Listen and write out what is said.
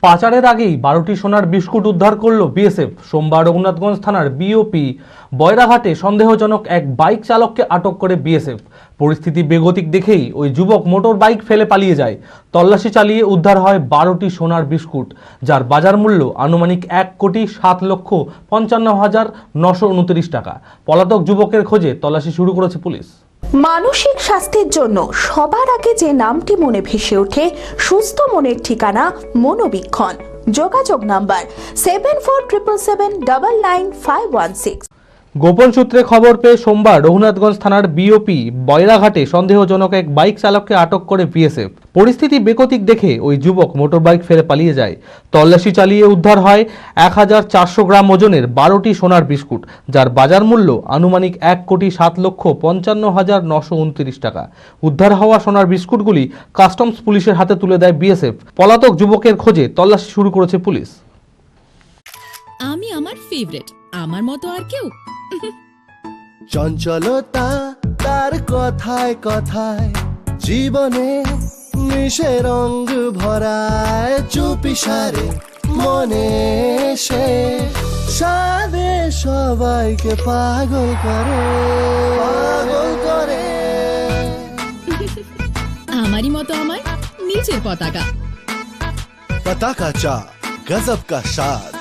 পাচারের আগেই 12টি সোনার বিস্কুট উদ্ধার করল বিএসএফ। সোমবার রঘুনাথগঞ্জ থানার বিওপি বয়রাঘাটে সন্দেহজনক এক বাইক চালককে আটক করে বিএসএফ। পরিস্থিতি বেগতিক দেখেই ওই যুবক মোটর বাইক ফেলে পালিয়ে যায়। তল্লাশি চালিয়ে উদ্ধার হয় 12টি সোনার বিস্কুট, যার বাজার মূল্য আনুমানিক 1,07,55,929 টাকা। পলাতক যুবকের খোঁজে তল্লাশি শুরু করেছে পুলিশ। মানসিক স্বাস্থ্যের জন্য সবার আগে যে নামটি মনে ভেসে ওঠে, সুস্থ মনের ঠিকানা মনোবীক্ষণ। যোগাযোগ নাম্বার 7477799516। গোপন সূত্রে খবর পেয়ে সোমবার রঘুনাথগঞ্জ থানার বিওপি বয়রাঘাটে সন্দেহজনক এক বাইক চালককে আটক করে বিএসএফ। পরিস্থিতি বেগতিক দেখে ওই যুবক মোটর বাইক ফেলে পালিয়ে যায়। তল্লাশি চালিয়ে উদ্ধার হয় 1400 গ্রাম ওজনের 12টি সোনার বিস্কুট, যার বাজার মূল্য আনুমানিক 1,07,55,929 টাকা। উদ্ধার হওয়া সোনার বিস্কুটগুলি কাস্টমস পুলিশের হাতে তুলে দেয় বিএসএফ। পলাতক যুবকের খোঁজে তল্লাশি শুরু করেছে পুলিশ। আমি আমার ফেভারিট, আমার মতো আর কেউ? চঞ্চলতা তার কথায় কথায় জীবনে মিশে রঙ ভরায়, চুপি সারে মনে সে সাদে সবাইকে পাগল করে, পাগল করে। আমারই মতো আমার নিচের পতাকা। पता का चा गजब का शाद,